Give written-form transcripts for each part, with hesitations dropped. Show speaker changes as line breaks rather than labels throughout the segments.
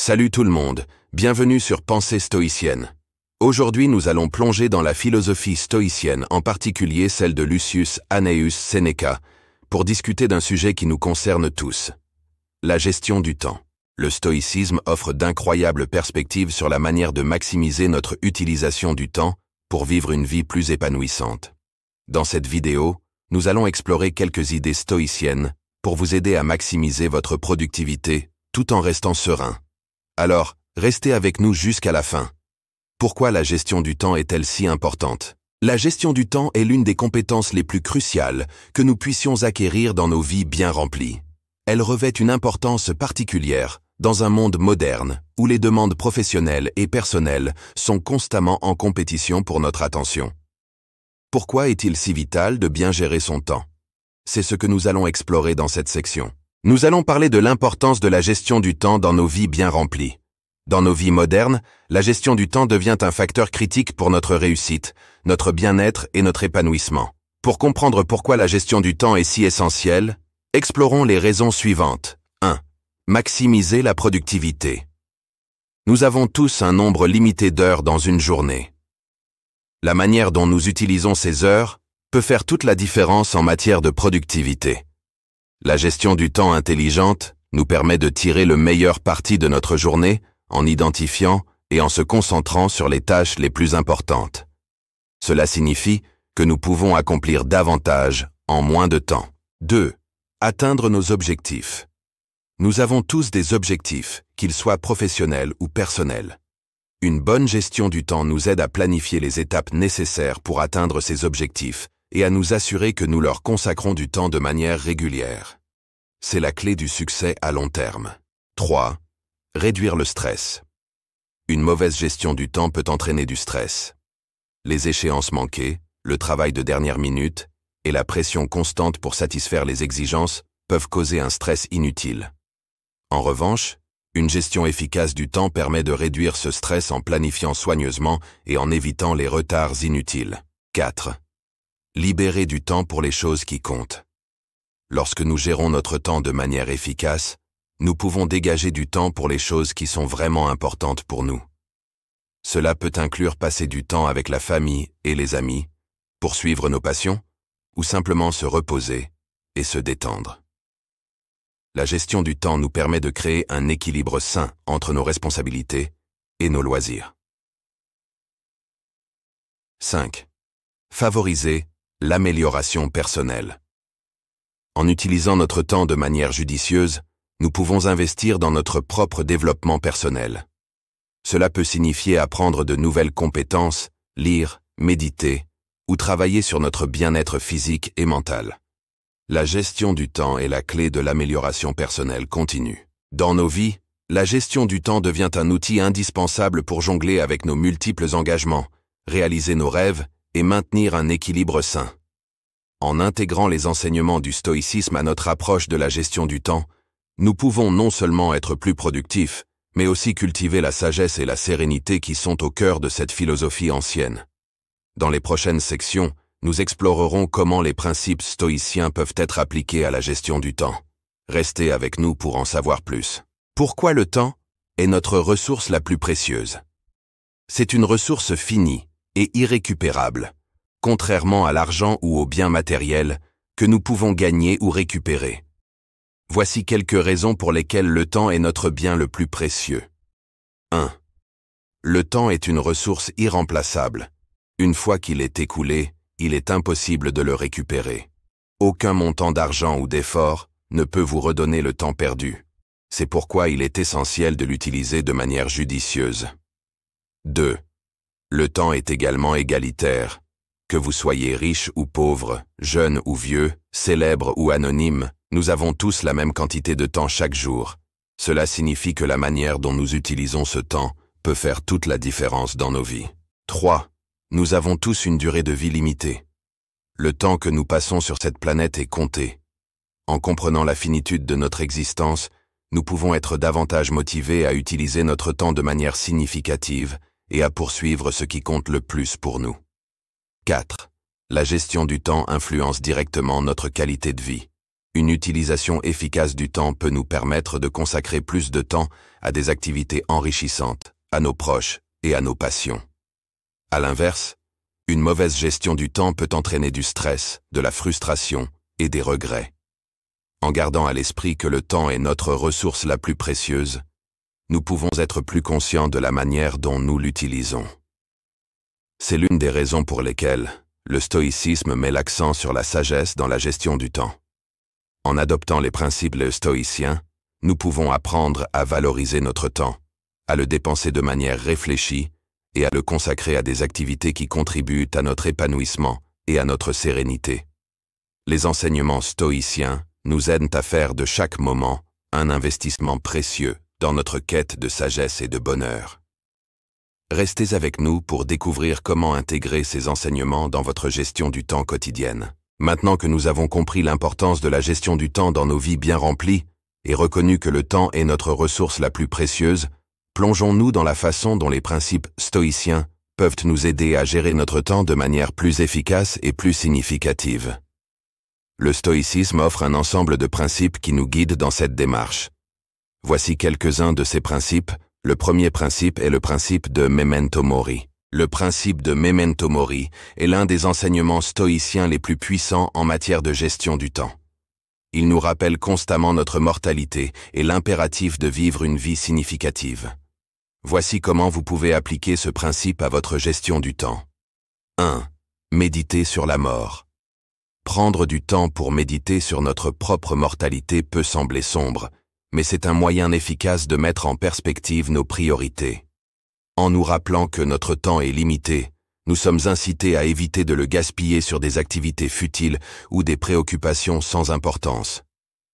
Salut tout le monde, bienvenue sur Pensée stoïcienne. Aujourd'hui nous allons plonger dans la philosophie stoïcienne, en particulier celle de Lucius Annaeus Seneca, pour discuter d'un sujet qui nous concerne tous. La gestion du temps. Le stoïcisme offre d'incroyables perspectives sur la manière de maximiser notre utilisation du temps pour vivre une vie plus épanouissante. Dans cette vidéo, nous allons explorer quelques idées stoïciennes pour vous aider à maximiser votre productivité tout en restant serein. Alors, restez avec nous jusqu'à la fin. Pourquoi la gestion du temps est-elle si importante? La gestion du temps est l'une des compétences les plus cruciales que nous puissions acquérir dans nos vies bien remplies. Elle revêt une importance particulière dans un monde moderne où les demandes professionnelles et personnelles sont constamment en compétition pour notre attention. Pourquoi est-il si vital de bien gérer son temps? C'est ce que nous allons explorer dans cette section. Nous allons parler de l'importance de la gestion du temps dans nos vies bien remplies. Dans nos vies modernes, la gestion du temps devient un facteur critique pour notre réussite, notre bien-être et notre épanouissement. Pour comprendre pourquoi la gestion du temps est si essentielle, explorons les raisons suivantes. 1. Maximiser la productivité. Nous avons tous un nombre limité d'heures dans une journée. La manière dont nous utilisons ces heures peut faire toute la différence en matière de productivité. La gestion du temps intelligente nous permet de tirer le meilleur parti de notre journée en identifiant et en se concentrant sur les tâches les plus importantes. Cela signifie que nous pouvons accomplir davantage en moins de temps. 2. Atteindre nos objectifs. Nous avons tous des objectifs, qu'ils soient professionnels ou personnels. Une bonne gestion du temps nous aide à planifier les étapes nécessaires pour atteindre ces objectifs et à nous assurer que nous leur consacrons du temps de manière régulière. C'est la clé du succès à long terme. 3. Réduire le stress. Une mauvaise gestion du temps peut entraîner du stress. Les échéances manquées, le travail de dernière minute et la pression constante pour satisfaire les exigences peuvent causer un stress inutile. En revanche, une gestion efficace du temps permet de réduire ce stress en planifiant soigneusement et en évitant les retards inutiles. 4. Libérer du temps pour les choses qui comptent. Lorsque nous gérons notre temps de manière efficace, nous pouvons dégager du temps pour les choses qui sont vraiment importantes pour nous. Cela peut inclure passer du temps avec la famille et les amis, poursuivre nos passions, ou simplement se reposer et se détendre. La gestion du temps nous permet de créer un équilibre sain entre nos responsabilités et nos loisirs. 5. Favoriser l'amélioration personnelle. En utilisant notre temps de manière judicieuse, nous pouvons investir dans notre propre développement personnel. Cela peut signifier apprendre de nouvelles compétences, lire, méditer ou travailler sur notre bien-être physique et mental. La gestion du temps est la clé de l'amélioration personnelle continue. Dans nos vies, la gestion du temps devient un outil indispensable pour jongler avec nos multiples engagements, réaliser nos rêves et maintenir un équilibre sain. En intégrant les enseignements du stoïcisme à notre approche de la gestion du temps, nous pouvons non seulement être plus productifs, mais aussi cultiver la sagesse et la sérénité qui sont au cœur de cette philosophie ancienne. Dans les prochaines sections, nous explorerons comment les principes stoïciens peuvent être appliqués à la gestion du temps. Restez avec nous pour en savoir plus. Pourquoi le temps est notre ressource la plus précieuse? C'est une ressource finie et irrécupérable, contrairement à l'argent ou aux biens matériels que nous pouvons gagner ou récupérer. Voici quelques raisons pour lesquelles le temps est notre bien le plus précieux. 1. Le temps est une ressource irremplaçable. Une fois qu'il est écoulé, il est impossible de le récupérer. Aucun montant d'argent ou d'effort ne peut vous redonner le temps perdu. C'est pourquoi il est essentiel de l'utiliser de manière judicieuse. 2. Le temps est également égalitaire. Que vous soyez riche ou pauvre, jeune ou vieux, célèbre ou anonyme, nous avons tous la même quantité de temps chaque jour. Cela signifie que la manière dont nous utilisons ce temps peut faire toute la différence dans nos vies. 3. Nous avons tous une durée de vie limitée. Le temps que nous passons sur cette planète est compté. En comprenant la finitude de notre existence, nous pouvons être davantage motivés à utiliser notre temps de manière significative et à poursuivre ce qui compte le plus pour nous. 4. La gestion du temps influence directement notre qualité de vie. Une utilisation efficace du temps peut nous permettre de consacrer plus de temps à des activités enrichissantes, à nos proches et à nos passions. À l'inverse, une mauvaise gestion du temps peut entraîner du stress, de la frustration et des regrets. En gardant à l'esprit que le temps est notre ressource la plus précieuse, nous pouvons être plus conscients de la manière dont nous l'utilisons. C'est l'une des raisons pour lesquelles le stoïcisme met l'accent sur la sagesse dans la gestion du temps. En adoptant les principes stoïciens, nous pouvons apprendre à valoriser notre temps, à le dépenser de manière réfléchie et à le consacrer à des activités qui contribuent à notre épanouissement et à notre sérénité. Les enseignements stoïciens nous aident à faire de chaque moment un investissement précieux dans notre quête de sagesse et de bonheur. Restez avec nous pour découvrir comment intégrer ces enseignements dans votre gestion du temps quotidienne. Maintenant que nous avons compris l'importance de la gestion du temps dans nos vies bien remplies et reconnu que le temps est notre ressource la plus précieuse, plongeons-nous dans la façon dont les principes stoïciens peuvent nous aider à gérer notre temps de manière plus efficace et plus significative. Le stoïcisme offre un ensemble de principes qui nous guident dans cette démarche. Voici quelques-uns de ces principes. Le premier principe est le principe de Memento Mori. Le principe de Memento Mori est l'un des enseignements stoïciens les plus puissants en matière de gestion du temps. Il nous rappelle constamment notre mortalité et l'impératif de vivre une vie significative. Voici comment vous pouvez appliquer ce principe à votre gestion du temps. 1. Méditer sur la mort. Prendre du temps pour méditer sur notre propre mortalité peut sembler sombre, mais c'est un moyen efficace de mettre en perspective nos priorités. En nous rappelant que notre temps est limité, nous sommes incités à éviter de le gaspiller sur des activités futiles ou des préoccupations sans importance.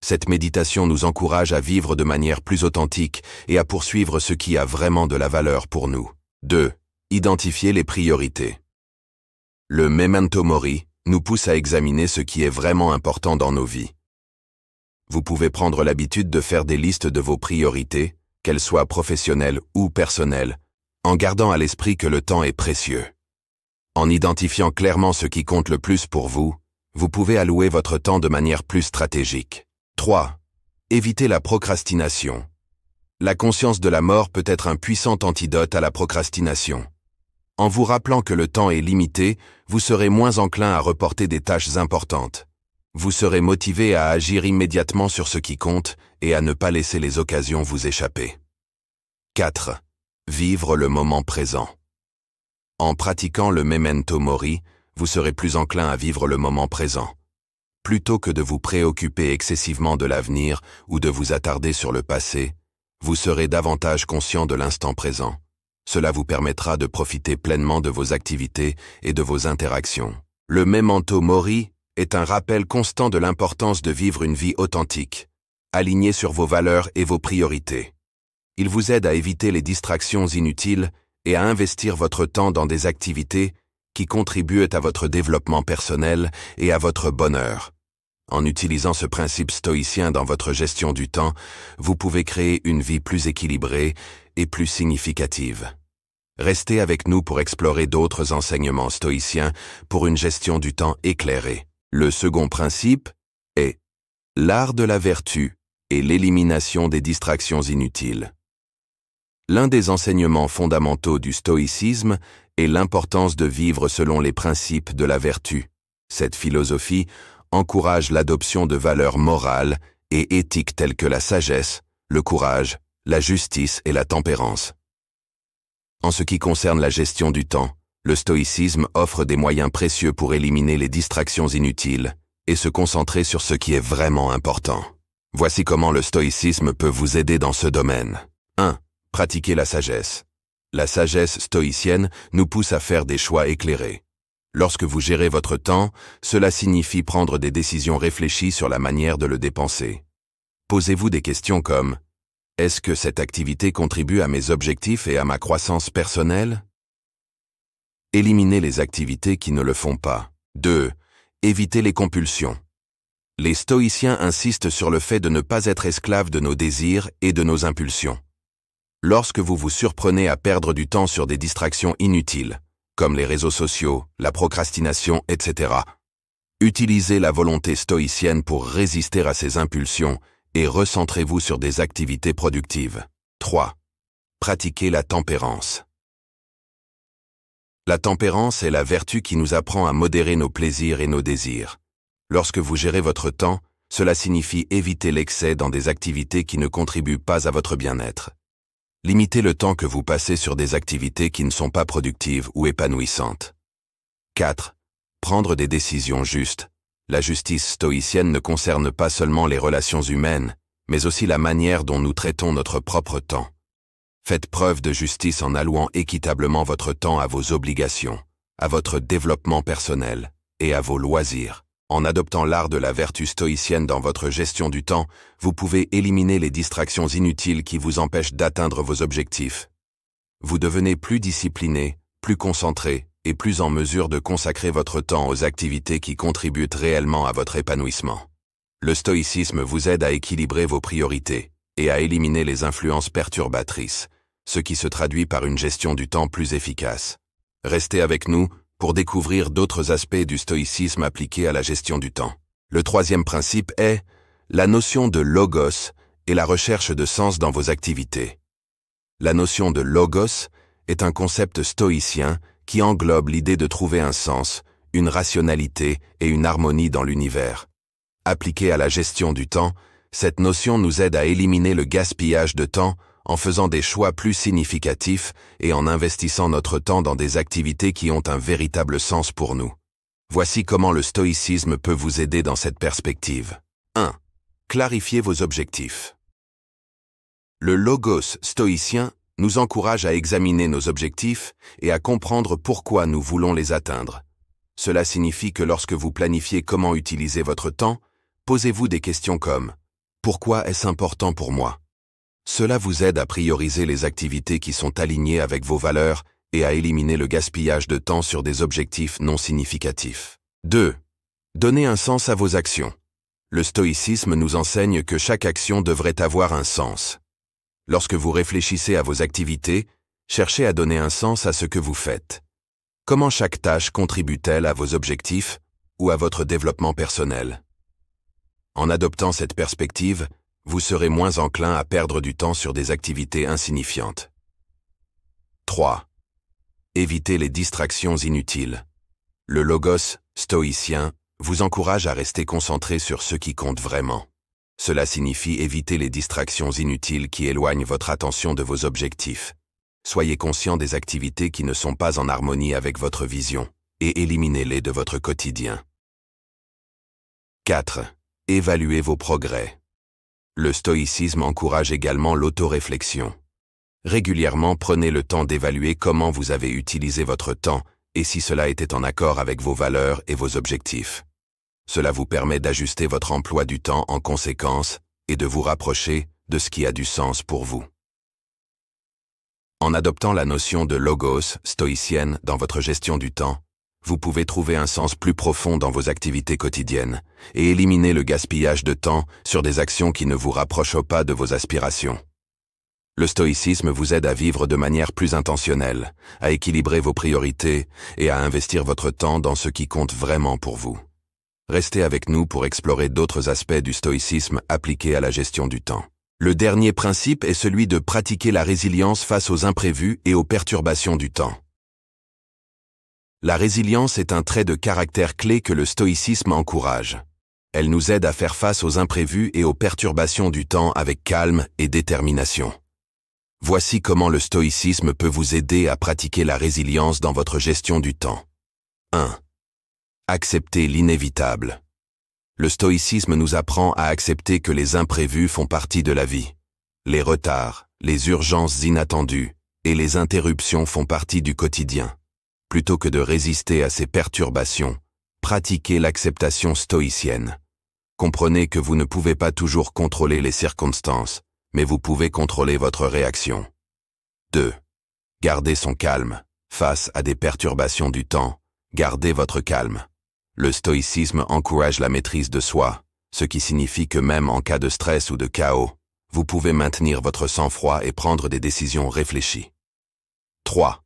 Cette méditation nous encourage à vivre de manière plus authentique et à poursuivre ce qui a vraiment de la valeur pour nous. 2. Identifier les priorités. Le Memento Mori nous pousse à examiner ce qui est vraiment important dans nos vies. Vous pouvez prendre l'habitude de faire des listes de vos priorités, qu'elles soient professionnelles ou personnelles, en gardant à l'esprit que le temps est précieux. En identifiant clairement ce qui compte le plus pour vous, vous pouvez allouer votre temps de manière plus stratégique. 3. Évitez la procrastination. La conscience de la mort peut être un puissant antidote à la procrastination. En vous rappelant que le temps est limité, vous serez moins enclin à reporter des tâches importantes. Vous serez motivé à agir immédiatement sur ce qui compte et à ne pas laisser les occasions vous échapper. 4. Vivre le moment présent. En pratiquant le Memento Mori, vous serez plus enclin à vivre le moment présent. Plutôt que de vous préoccuper excessivement de l'avenir ou de vous attarder sur le passé, vous serez davantage conscient de l'instant présent. Cela vous permettra de profiter pleinement de vos activités et de vos interactions. Le Memento Mori est un rappel constant de l'importance de vivre une vie authentique, alignée sur vos valeurs et vos priorités. Il vous aide à éviter les distractions inutiles et à investir votre temps dans des activités qui contribuent à votre développement personnel et à votre bonheur. En utilisant ce principe stoïcien dans votre gestion du temps, vous pouvez créer une vie plus équilibrée et plus significative. Restez avec nous pour explorer d'autres enseignements stoïciens pour une gestion du temps éclairée. Le second principe est l'art de la vertu et l'élimination des distractions inutiles. L'un des enseignements fondamentaux du stoïcisme est l'importance de vivre selon les principes de la vertu. Cette philosophie encourage l'adoption de valeurs morales et éthiques telles que la sagesse, le courage, la justice et la tempérance. En ce qui concerne la gestion du temps, le stoïcisme offre des moyens précieux pour éliminer les distractions inutiles et se concentrer sur ce qui est vraiment important. Voici comment le stoïcisme peut vous aider dans ce domaine. 1. Pratiquer la sagesse. La sagesse stoïcienne nous pousse à faire des choix éclairés. Lorsque vous gérez votre temps, cela signifie prendre des décisions réfléchies sur la manière de le dépenser. Posez-vous des questions comme « Est-ce que cette activité contribue à mes objectifs et à ma croissance personnelle ?» Éliminez les activités qui ne le font pas. 2. Évitez les compulsions. Les stoïciens insistent sur le fait de ne pas être esclave de nos désirs et de nos impulsions. Lorsque vous vous surprenez à perdre du temps sur des distractions inutiles, comme les réseaux sociaux, la procrastination, etc., Utilisez la volonté stoïcienne pour résister à ces impulsions et recentrez-vous sur des activités productives. 3. Pratiquez la tempérance. La tempérance est la vertu qui nous apprend à modérer nos plaisirs et nos désirs. Lorsque vous gérez votre temps, cela signifie éviter l'excès dans des activités qui ne contribuent pas à votre bien-être. Limitez le temps que vous passez sur des activités qui ne sont pas productives ou épanouissantes. 4. Prendre des décisions justes. La justice stoïcienne ne concerne pas seulement les relations humaines, mais aussi la manière dont nous traitons notre propre temps. Faites preuve de justice en allouant équitablement votre temps à vos obligations, à votre développement personnel et à vos loisirs. En adoptant l'art de la vertu stoïcienne dans votre gestion du temps, vous pouvez éliminer les distractions inutiles qui vous empêchent d'atteindre vos objectifs. Vous devenez plus discipliné, plus concentré et plus en mesure de consacrer votre temps aux activités qui contribuent réellement à votre épanouissement. Le stoïcisme vous aide à équilibrer vos priorités et à éliminer les influences perturbatrices, ce qui se traduit par une gestion du temps plus efficace. Restez avec nous pour découvrir d'autres aspects du stoïcisme appliqués à la gestion du temps. Le troisième principe est la notion de logos et la recherche de sens dans vos activités. La notion de logos est un concept stoïcien qui englobe l'idée de trouver un sens, une rationalité et une harmonie dans l'univers. Appliquée à la gestion du temps, cette notion nous aide à éliminer le gaspillage de temps en faisant des choix plus significatifs et en investissant notre temps dans des activités qui ont un véritable sens pour nous. Voici comment le stoïcisme peut vous aider dans cette perspective. 1. Clarifiez vos objectifs. Le logos stoïcien nous encourage à examiner nos objectifs et à comprendre pourquoi nous voulons les atteindre. Cela signifie que lorsque vous planifiez comment utiliser votre temps, posez-vous des questions comme « Pourquoi est-ce important pour moi ?» Cela vous aide à prioriser les activités qui sont alignées avec vos valeurs et à éliminer le gaspillage de temps sur des objectifs non significatifs. 2. Donnez un sens à vos actions. Le stoïcisme nous enseigne que chaque action devrait avoir un sens. Lorsque vous réfléchissez à vos activités, cherchez à donner un sens à ce que vous faites. Comment chaque tâche contribue-t-elle à vos objectifs ou à votre développement personnel? En adoptant cette perspective, vous serez moins enclin à perdre du temps sur des activités insignifiantes. 3. Évitez les distractions inutiles. Le logos stoïcien vous encourage à rester concentré sur ce qui compte vraiment. Cela signifie éviter les distractions inutiles qui éloignent votre attention de vos objectifs. Soyez conscient des activités qui ne sont pas en harmonie avec votre vision et éliminez-les de votre quotidien. 4. Évaluez vos progrès. Le stoïcisme encourage également l'autoréflexion. Régulièrement, prenez le temps d'évaluer comment vous avez utilisé votre temps et si cela était en accord avec vos valeurs et vos objectifs. Cela vous permet d'ajuster votre emploi du temps en conséquence et de vous rapprocher de ce qui a du sens pour vous. En adoptant la notion de logos stoïcienne dans votre gestion du temps, vous pouvez trouver un sens plus profond dans vos activités quotidiennes et éliminer le gaspillage de temps sur des actions qui ne vous rapprochent pas de vos aspirations. Le stoïcisme vous aide à vivre de manière plus intentionnelle, à équilibrer vos priorités et à investir votre temps dans ce qui compte vraiment pour vous. Restez avec nous pour explorer d'autres aspects du stoïcisme appliqués à la gestion du temps. Le dernier principe est celui de pratiquer la résilience face aux imprévus et aux perturbations du temps. La résilience est un trait de caractère clé que le stoïcisme encourage. Elle nous aide à faire face aux imprévus et aux perturbations du temps avec calme et détermination. Voici comment le stoïcisme peut vous aider à pratiquer la résilience dans votre gestion du temps. 1. Accepter l'inévitable. Le stoïcisme nous apprend à accepter que les imprévus font partie de la vie. Les retards, les urgences inattendues et les interruptions font partie du quotidien. Plutôt que de résister à ces perturbations, pratiquez l'acceptation stoïcienne. Comprenez que vous ne pouvez pas toujours contrôler les circonstances, mais vous pouvez contrôler votre réaction. 2. Gardez son calme. Face à des perturbations du temps, gardez votre calme. Le stoïcisme encourage la maîtrise de soi, ce qui signifie que même en cas de stress ou de chaos, vous pouvez maintenir votre sang-froid et prendre des décisions réfléchies. 3.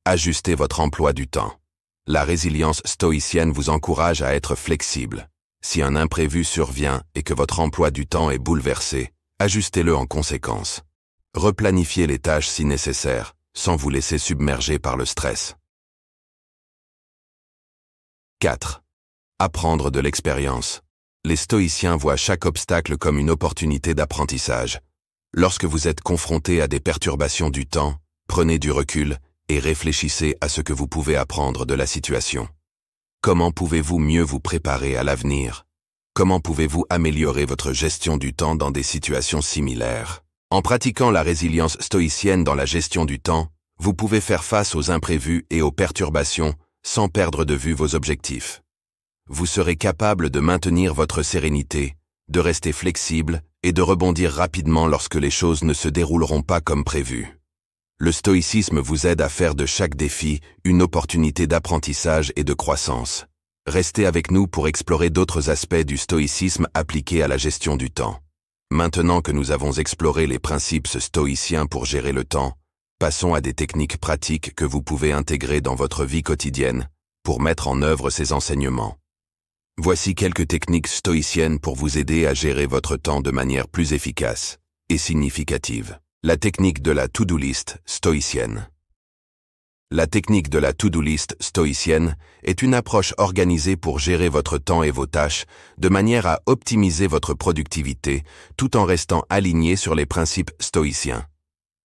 Ajustez votre emploi du temps. La résilience stoïcienne vous encourage à être flexible. Si un imprévu survient et que votre emploi du temps est bouleversé, ajustez-le en conséquence. Replanifiez les tâches si nécessaire, sans vous laisser submerger par le stress. 4. Apprendre de l'expérience. Les stoïciens voient chaque obstacle comme une opportunité d'apprentissage. Lorsque vous êtes confronté à des perturbations du temps, prenez du recul et réfléchissez à ce que vous pouvez apprendre de la situation. Comment pouvez-vous mieux vous préparer à l'avenir? Comment pouvez-vous améliorer votre gestion du temps dans des situations similaires? En pratiquant la résilience stoïcienne dans la gestion du temps, vous pouvez faire face aux imprévus et aux perturbations sans perdre de vue vos objectifs. Vous serez capable de maintenir votre sérénité, de rester flexible et de rebondir rapidement lorsque les choses ne se dérouleront pas comme prévu. Le stoïcisme vous aide à faire de chaque défi une opportunité d'apprentissage et de croissance. Restez avec nous pour explorer d'autres aspects du stoïcisme appliqués à la gestion du temps. Maintenant que nous avons exploré les principes stoïciens pour gérer le temps, passons à des techniques pratiques que vous pouvez intégrer dans votre vie quotidienne pour mettre en œuvre ces enseignements. Voici quelques techniques stoïciennes pour vous aider à gérer votre temps de manière plus efficace et significative. La technique de la to-do list stoïcienne. La technique de la to-do list stoïcienne est une approche organisée pour gérer votre temps et vos tâches de manière à optimiser votre productivité tout en restant aligné sur les principes stoïciens.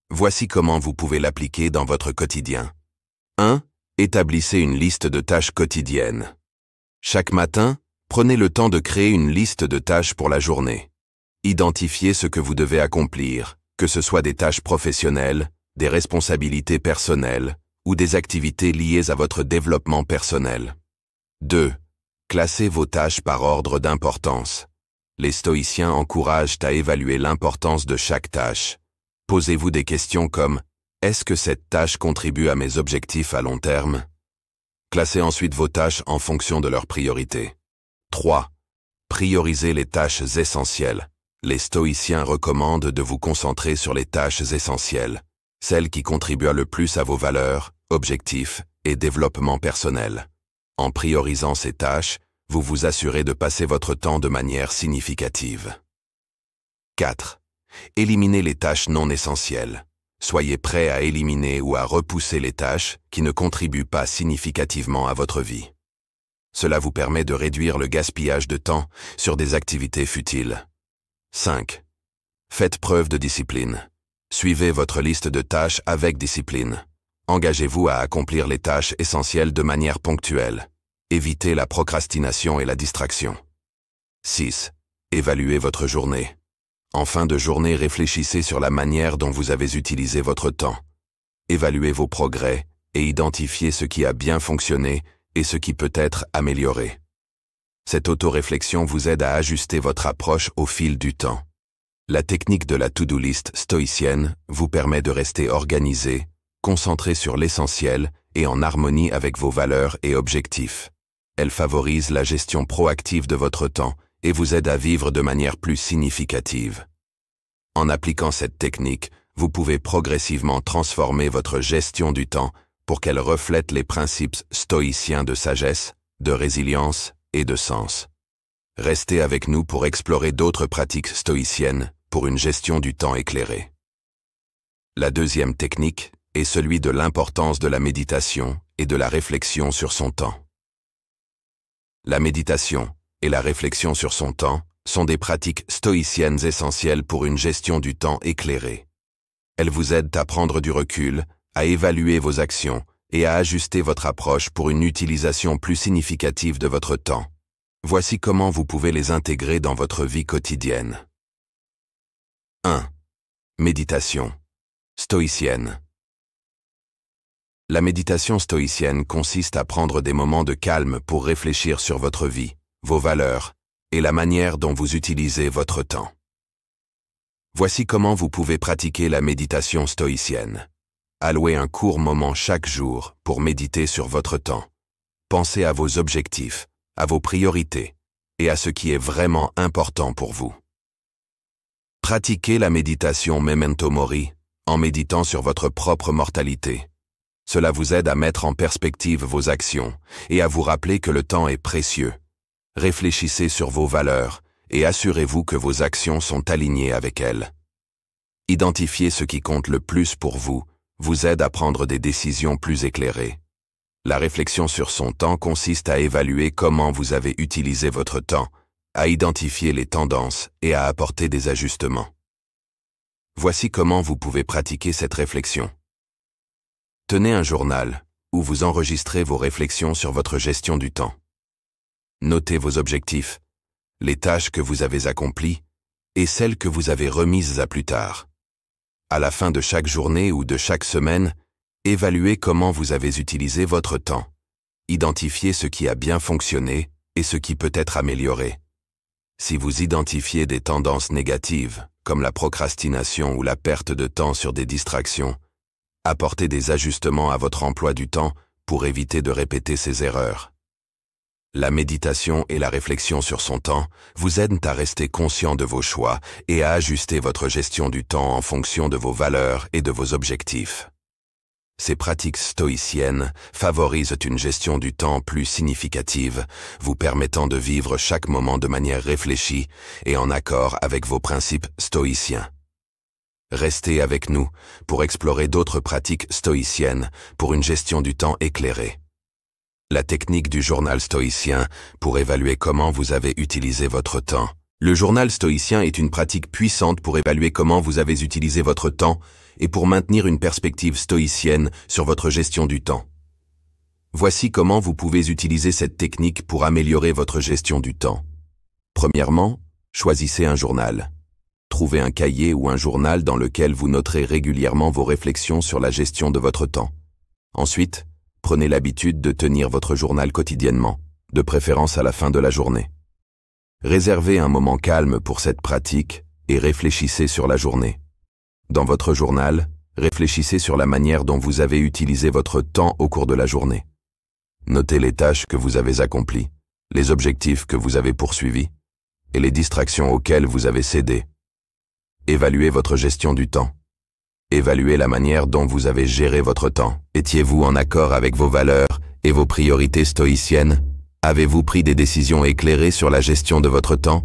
Voici comment vous pouvez l'appliquer dans votre quotidien. 1. Établissez une liste de tâches quotidiennes. Chaque matin, prenez le temps de créer une liste de tâches pour la journée. Identifiez ce que vous devez accomplir, que ce soit des tâches professionnelles, des responsabilités personnelles ou des activités liées à votre développement personnel. 2. Classez vos tâches par ordre d'importance. Les stoïciens encouragent à évaluer l'importance de chaque tâche. Posez-vous des questions comme « Est-ce que cette tâche contribue à mes objectifs à long terme ?» Classez ensuite vos tâches en fonction de leur priorité. 3. Priorisez les tâches essentielles. Les stoïciens recommandent de vous concentrer sur les tâches essentielles, celles qui contribuent le plus à vos valeurs, objectifs et développement personnel. En priorisant ces tâches, vous vous assurez de passer votre temps de manière significative. 4. Éliminez les tâches non essentielles. Soyez prêt à éliminer ou à repousser les tâches qui ne contribuent pas significativement à votre vie. Cela vous permet de réduire le gaspillage de temps sur des activités futiles. 5. Faites preuve de discipline. Suivez votre liste de tâches avec discipline. Engagez-vous à accomplir les tâches essentielles de manière ponctuelle. Évitez la procrastination et la distraction. 6. Évaluez votre journée. En fin de journée, réfléchissez sur la manière dont vous avez utilisé votre temps. Évaluez vos progrès et identifiez ce qui a bien fonctionné et ce qui peut être amélioré. Cette autoréflexion vous aide à ajuster votre approche au fil du temps. La technique de la to-do list stoïcienne vous permet de rester organisé, concentré sur l'essentiel et en harmonie avec vos valeurs et objectifs. Elle favorise la gestion proactive de votre temps et vous aide à vivre de manière plus significative. En appliquant cette technique, vous pouvez progressivement transformer votre gestion du temps pour qu'elle reflète les principes stoïciens de sagesse, de résilience et de sens. Restez avec nous pour explorer d'autres pratiques stoïciennes pour une gestion du temps éclairée. La deuxième technique est celui de l'importance de la méditation et de la réflexion sur son temps. La méditation et la réflexion sur son temps sont des pratiques stoïciennes essentielles pour une gestion du temps éclairée. Elles vous aident à prendre du recul, à évaluer vos actions et à ajuster votre approche pour une utilisation plus significative de votre temps. Voici comment vous pouvez les intégrer dans votre vie quotidienne. 1. Méditation stoïcienne. La méditation stoïcienne consiste à prendre des moments de calme pour réfléchir sur votre vie, vos valeurs et la manière dont vous utilisez votre temps. Voici comment vous pouvez pratiquer la méditation stoïcienne. Allouez un court moment chaque jour pour méditer sur votre temps. Pensez à vos objectifs, à vos priorités et à ce qui est vraiment important pour vous. Pratiquez la méditation Memento Mori en méditant sur votre propre mortalité. Cela vous aide à mettre en perspective vos actions et à vous rappeler que le temps est précieux. Réfléchissez sur vos valeurs et assurez-vous que vos actions sont alignées avec elles. Identifier ce qui compte le plus pour vous aide à prendre des décisions plus éclairées. La réflexion sur son temps consiste à évaluer comment vous avez utilisé votre temps, à identifier les tendances et à apporter des ajustements. Voici comment vous pouvez pratiquer cette réflexion. Tenez un journal où vous enregistrez vos réflexions sur votre gestion du temps. Notez vos objectifs, les tâches que vous avez accomplies et celles que vous avez remises à plus tard. À la fin de chaque journée ou de chaque semaine, évaluez comment vous avez utilisé votre temps. Identifiez ce qui a bien fonctionné et ce qui peut être amélioré. Si vous identifiez des tendances négatives, comme la procrastination ou la perte de temps sur des distractions, apportez des ajustements à votre emploi du temps pour éviter de répéter ces erreurs. La méditation et la réflexion sur son temps vous aident à rester conscient de vos choix et à ajuster votre gestion du temps en fonction de vos valeurs et de vos objectifs. Ces pratiques stoïciennes favorisent une gestion du temps plus significative, vous permettant de vivre chaque moment de manière réfléchie et en accord avec vos principes stoïciens. Restez avec nous pour explorer d'autres pratiques stoïciennes pour une gestion du temps éclairée. La technique du journal stoïcien pour évaluer comment vous avez utilisé votre temps. Le journal stoïcien est une pratique puissante pour évaluer comment vous avez utilisé votre temps et pour maintenir une perspective stoïcienne sur votre gestion du temps. Voici comment vous pouvez utiliser cette technique pour améliorer votre gestion du temps. Premièrement, choisissez un journal. Trouvez un cahier ou un journal dans lequel vous noterez régulièrement vos réflexions sur la gestion de votre temps. Ensuite, prenez l'habitude de tenir votre journal quotidiennement, de préférence à la fin de la journée. Réservez un moment calme pour cette pratique et réfléchissez sur la journée. Dans votre journal, réfléchissez sur la manière dont vous avez utilisé votre temps au cours de la journée. Notez les tâches que vous avez accomplies, les objectifs que vous avez poursuivis et les distractions auxquelles vous avez cédé. Évaluez votre gestion du temps. Évaluez la manière dont vous avez géré votre temps. Étiez-vous en accord avec vos valeurs et vos priorités stoïciennes? Avez-vous pris des décisions éclairées sur la gestion de votre temps?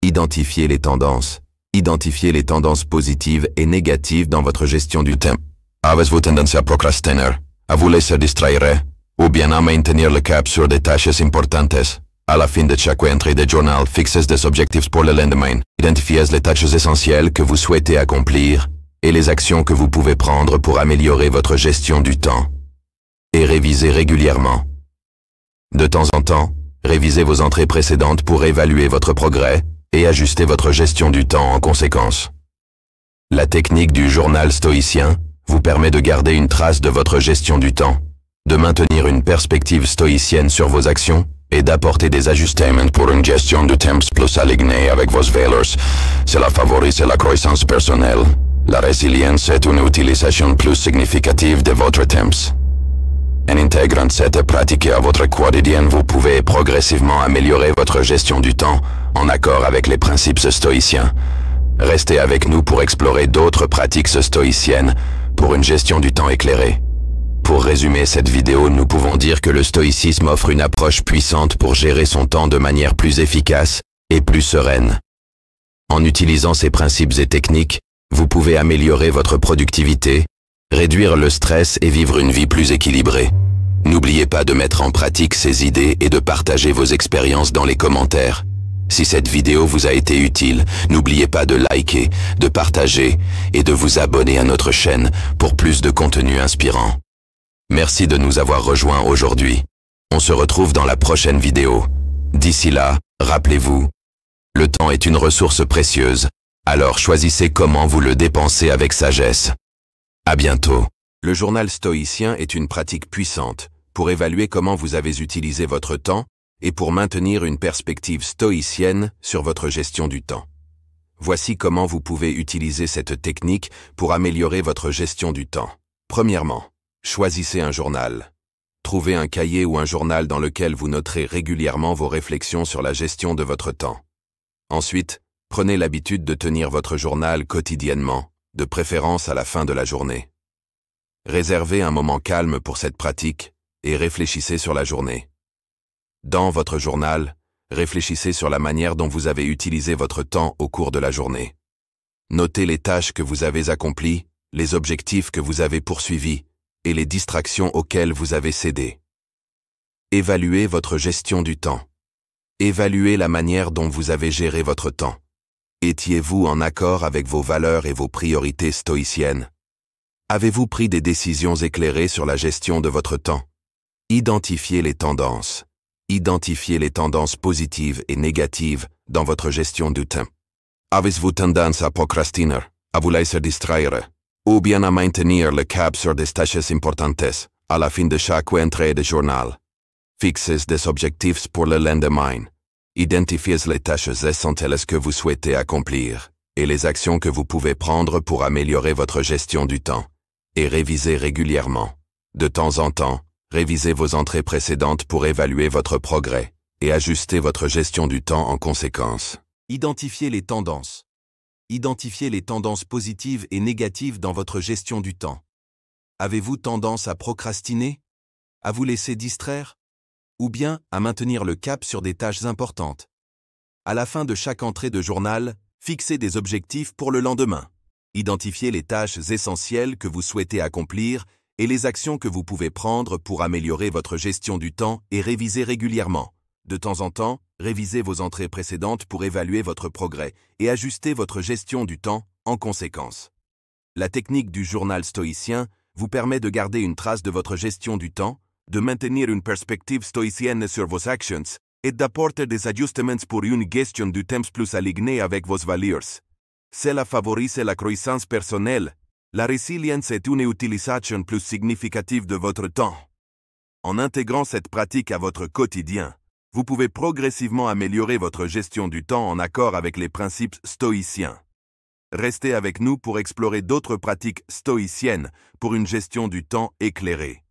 Identifiez les tendances. Identifiez les tendances positives et négatives dans votre gestion du temps. Avez-vous tendance à procrastiner, à vous laisser distraire, ou bien à maintenir le cap sur des tâches importantes? À la fin de chaque entrée de journal, fixez des objectifs pour le lendemain. Identifiez les tâches essentielles que vous souhaitez accomplir et les actions que vous pouvez prendre pour améliorer votre gestion du temps. Et révisez régulièrement. De temps en temps, révisez vos entrées précédentes pour évaluer votre progrès et ajuster votre gestion du temps en conséquence. La technique du journal stoïcien vous permet de garder une trace de votre gestion du temps, de maintenir une perspective stoïcienne sur vos actions et d'apporter des ajustements pour une gestion du temps plus alignée avec vos valeurs. Cela favorise la croissance personnelle. La résilience est une utilisation plus significative de votre temps. En intégrant cette pratique à votre quotidien, vous pouvez progressivement améliorer votre gestion du temps en accord avec les principes stoïciens. Restez avec nous pour explorer d'autres pratiques stoïciennes pour une gestion du temps éclairée. Pour résumer cette vidéo, nous pouvons dire que le stoïcisme offre une approche puissante pour gérer son temps de manière plus efficace et plus sereine. En utilisant ces principes et techniques, vous pouvez améliorer votre productivité, réduire le stress et vivre une vie plus équilibrée. N'oubliez pas de mettre en pratique ces idées et de partager vos expériences dans les commentaires. Si cette vidéo vous a été utile, n'oubliez pas de liker, de partager et de vous abonner à notre chaîne pour plus de contenu inspirant. Merci de nous avoir rejoints aujourd'hui. On se retrouve dans la prochaine vidéo. D'ici là, rappelez-vous, le temps est une ressource précieuse, alors choisissez comment vous le dépensez avec sagesse. À bientôt. Le journal stoïcien est une pratique puissante pour évaluer comment vous avez utilisé votre temps et pour maintenir une perspective stoïcienne sur votre gestion du temps. Voici comment vous pouvez utiliser cette technique pour améliorer votre gestion du temps. Premièrement, choisissez un journal. Trouvez un cahier ou un journal dans lequel vous noterez régulièrement vos réflexions sur la gestion de votre temps. Ensuite, prenez l'habitude de tenir votre journal quotidiennement, de préférence à la fin de la journée. Réservez un moment calme pour cette pratique et réfléchissez sur la journée. Dans votre journal, réfléchissez sur la manière dont vous avez utilisé votre temps au cours de la journée. Notez les tâches que vous avez accomplies, les objectifs que vous avez poursuivis et les distractions auxquelles vous avez cédé. Évaluez votre gestion du temps. Évaluez la manière dont vous avez géré votre temps. Étiez-vous en accord avec vos valeurs et vos priorités stoïciennes? Avez-vous pris des décisions éclairées sur la gestion de votre temps? Identifiez les tendances. Identifiez les tendances positives et négatives dans votre gestion du temps. Avez-vous tendance à procrastiner, à vous laisser distraire, ou bien à maintenir le cap sur des tâches importantes à la fin de chaque entrée de journal? Fixez des objectifs pour le lendemain. Identifiez les tâches essentielles que vous souhaitez accomplir et les actions que vous pouvez prendre pour améliorer votre gestion du temps. Et révisez régulièrement. De temps en temps, révisez vos entrées précédentes pour évaluer votre progrès et ajuster votre gestion du temps en conséquence. Identifiez les tendances. Identifiez les tendances positives et négatives dans votre gestion du temps. Avez-vous tendance à procrastiner? À vous laisser distraire? Ou bien à maintenir le cap sur des tâches importantes? À la fin de chaque entrée de journal, fixez des objectifs pour le lendemain. Identifiez les tâches essentielles que vous souhaitez accomplir et les actions que vous pouvez prendre pour améliorer votre gestion du temps et réviser régulièrement. De temps en temps, révisez vos entrées précédentes pour évaluer votre progrès et ajuster votre gestion du temps en conséquence. La technique du journal stoïcien vous permet de garder une trace de votre gestion du temps, de maintenir une perspective stoïcienne sur vos actions et d'apporter des ajustements pour une gestion du temps plus alignée avec vos valeurs. Cela favorise la croissance personnelle. La résilience est une utilisation plus significative de votre temps. En intégrant cette pratique à votre quotidien, vous pouvez progressivement améliorer votre gestion du temps en accord avec les principes stoïciens. Restez avec nous pour explorer d'autres pratiques stoïciennes pour une gestion du temps éclairée.